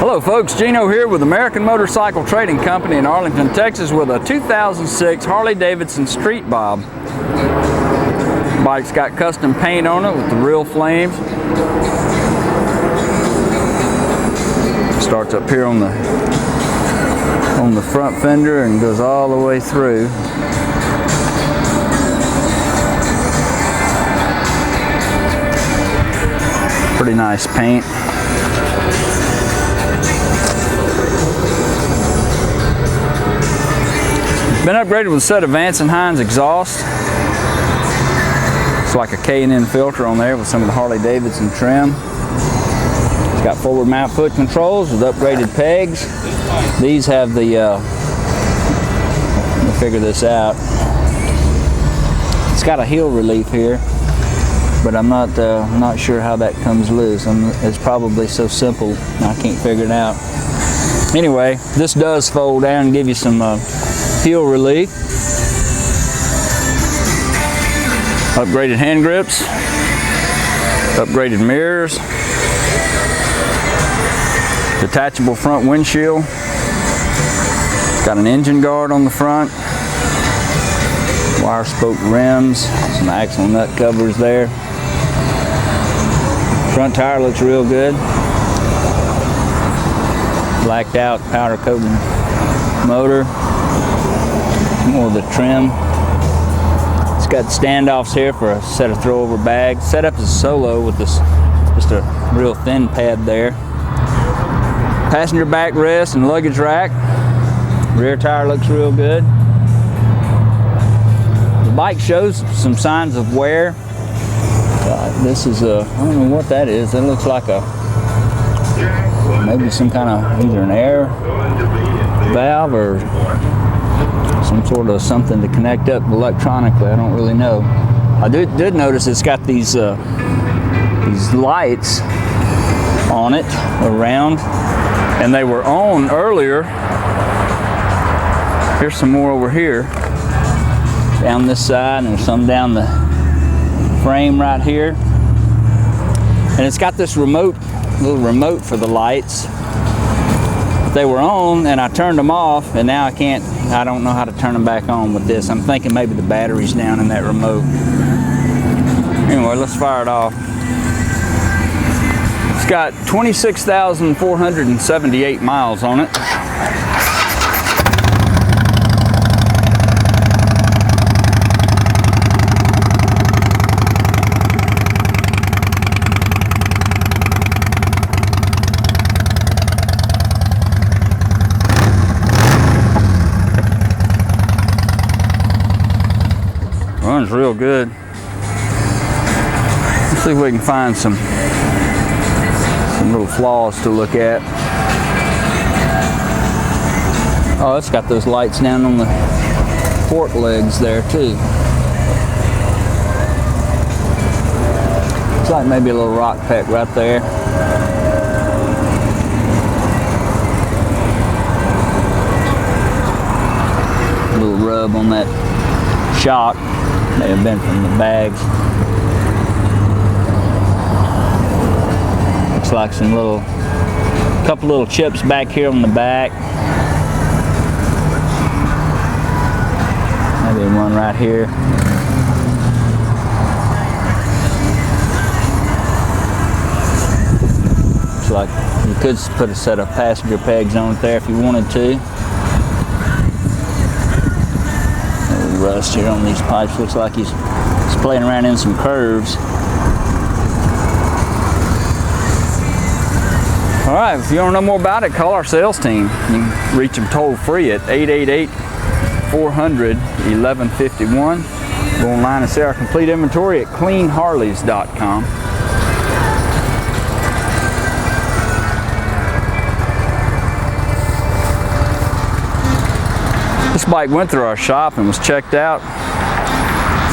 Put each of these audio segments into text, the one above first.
Hello folks, Gino here with American Motorcycle Trading Company in Arlington, Texas with a 2006 Harley Davidson Street Bob. Bike's got custom paint on it with the real flames. Starts up here on the front fender and goes all the way through. Pretty nice paint. Been upgraded with a set of Vance & Hines exhaust. It's like a K&N filter on there with some of the Harley Davidson trim. It's got forward mount foot controls with upgraded pegs. These have the, let me figure this out. It's got a heel relief here, but I'm not sure how that comes loose. It's probably so simple I can't figure it out. Anyway, this does fold down and give you some heel relief. Upgraded hand grips, upgraded mirrors, detachable front windshield. It's got an engine guard on the front, wire spoke rims, some axle nut covers there. Front tire looks real good. Blacked out powder coating motor. More of the trim. It's got standoffs here for a set of throwover bags. Set up as a solo with this, just a real thin pad there. Passenger backrest and luggage rack. Rear tire looks real good. The bike shows some signs of wear. This is a, I don't know what that is. It looks like a, maybe some kind of either an air valve or some sort of something to connect up electronically. I don't really know. I did notice it's got these lights on it around, and they were on earlier. Here's some more over here down this side, and there's some down the frame right here. And it's got this little remote for the lights. They were on and I turned them off, and now I don't know how to turn them back on with this. I'm thinking maybe the battery's down in that remote. Anyway, let's fire it off. It's got 26,478 miles on it. Runs real good. Let's see if we can find some little flaws to look at. Oh, it's got those lights down on the fork legs there too. Looks like maybe a little rock peck right there. A little rub on that shock. May have been from the bags. Looks like some couple little chips back here on the back. Maybe one right here. Looks like you could put a set of passenger pegs on it there if you wanted to. Rust here on these pipes. Looks like he's playing around in some curves. All right, if you want to know more about it, call our sales team. You can reach them toll free at 888-400-1151. Go online and see our complete inventory at cleanharleys.com. This bike went through our shop and was checked out,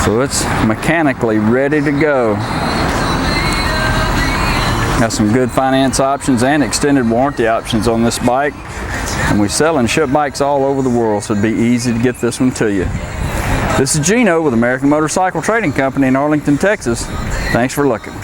so it's mechanically ready to go. Got some good finance options and extended warranty options on this bike, and we sell and ship bikes all over the world, so it'd be easy to get this one to you. This is Gino with American Motorcycle Trading Company in Arlington, Texas. Thanks for looking.